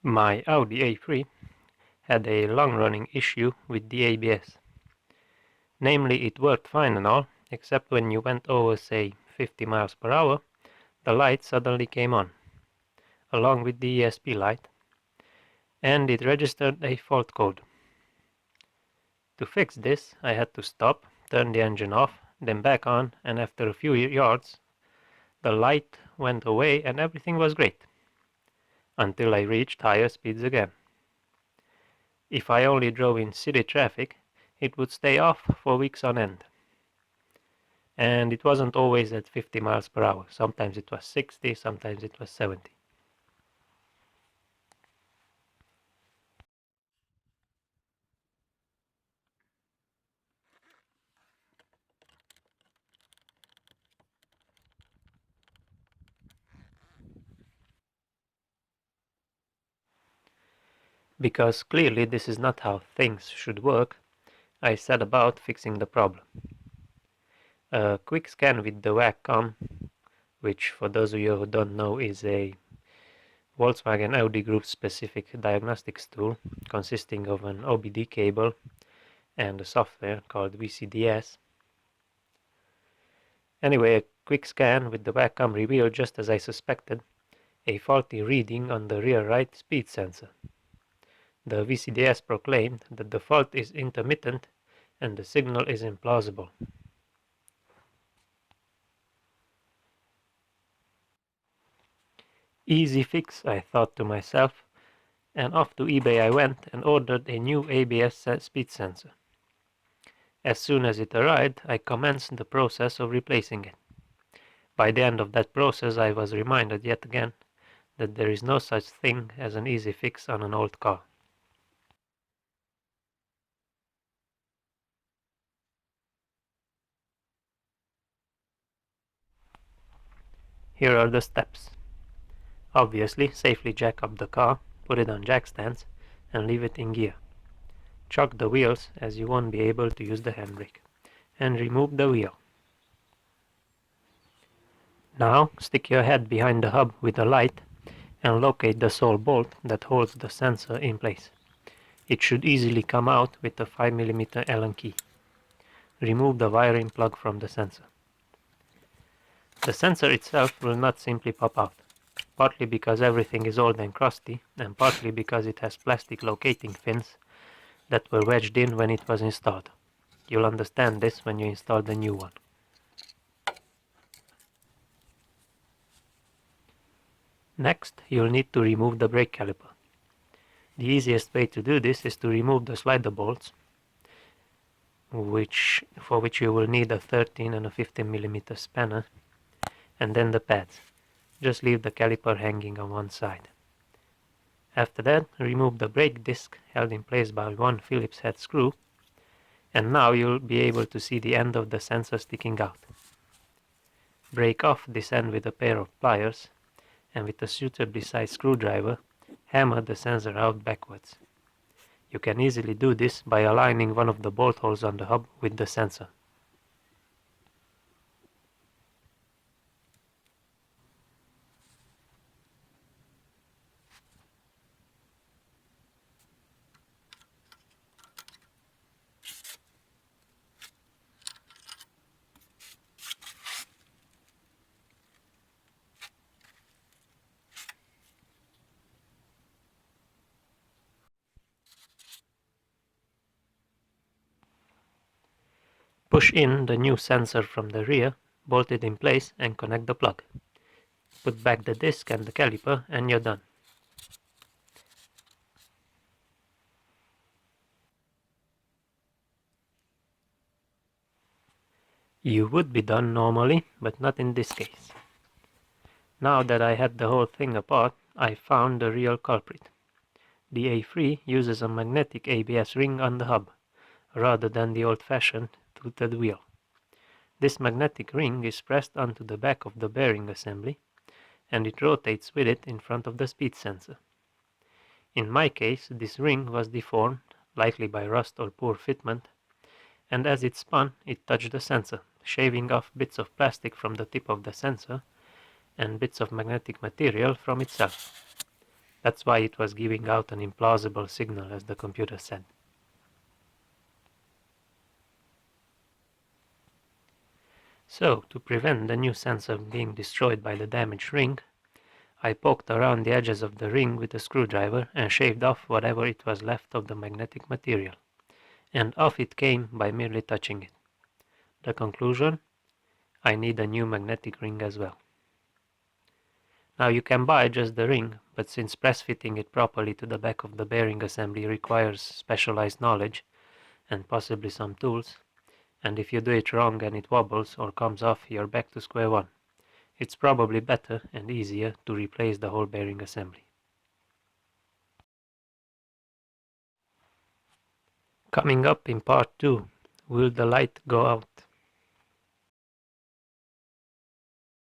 My Audi A3 had a long-running issue with the ABS. Namely, it worked fine and all, except when you went over, say, 50 miles per hour, the light suddenly came on, along with the ESP light, and it registered a fault code. To fix this, I had to stop, turn the engine off, then back on, and after a few yards, the light went away and everything was great, until I reached higher speeds again. If I only drove in city traffic, it would stay off for weeks on end. And it wasn't always at 50 miles per hour. Sometimes it was 60, sometimes it was 70. Because clearly this is not how things should work, I set about fixing the problem. A quick scan with the Wacom, which for those of you who don't know is a Volkswagen Audi Group specific diagnostics tool consisting of an OBD cable and a software called VCDS. Anyway, a quick scan with the Wacom revealed, just as I suspected, a faulty reading on the rear right speed sensor. The VCDS proclaimed that the fault is intermittent and the signal is implausible. Easy fix, I thought to myself, and off to eBay I went and ordered a new ABS speed sensor. As soon as it arrived, I commenced the process of replacing it. By the end of that process, I was reminded yet again that there is no such thing as an easy fix on an old car. Here are the steps. Obviously, safely jack up the car, put it on jack stands, and leave it in gear. Chuck the wheels, as you won't be able to use the handbrake, and remove the wheel. Now, stick your head behind the hub with a light and locate the sole bolt that holds the sensor in place. It should easily come out with a 5mm Allen key. Remove the wiring plug from the sensor. The sensor itself will not simply pop out, partly because everything is old and crusty, and partly because it has plastic locating fins that were wedged in when it was installed. You'll understand this when you install the new one. Next, you'll need to remove the brake caliper. The easiest way to do this is to remove the slider bolts, for which you will need a 13 and a 15mm spanner, and then the pads. Just leave the caliper hanging on one side. After that, remove the brake disc held in place by one Phillips head screw, and now you'll be able to see the end of the sensor sticking out. Break off this end with a pair of pliers, and with a suitably sized screwdriver, hammer the sensor out backwards. You can easily do this by aligning one of the bolt holes on the hub with the sensor. Push in the new sensor from the rear, bolt it in place, and connect the plug. Put back the disc and the caliper, and you're done. You would be done normally, but not in this case. Now that I had the whole thing apart, I found the real culprit. The A3 uses a magnetic ABS ring on the hub, rather than the old-fashioned toothed wheel. This magnetic ring is pressed onto the back of the bearing assembly, and it rotates with it in front of the speed sensor. In my case, this ring was deformed, likely by rust or poor fitment, and as it spun, it touched the sensor, shaving off bits of plastic from the tip of the sensor and bits of magnetic material from itself. That's why it was giving out an implausible signal, as the computer said. So, to prevent the new sensor being destroyed by the damaged ring, I poked around the edges of the ring with a screwdriver and shaved off whatever it was left of the magnetic material, and off it came by merely touching it. The conclusion? I need a new magnetic ring as well. Now you can buy just the ring, but since press-fitting it properly to the back of the bearing assembly requires specialized knowledge and possibly some tools, and if you do it wrong and it wobbles or comes off, you're back to square one. It's probably better and easier to replace the whole bearing assembly. Coming up in part 2, will the light go out?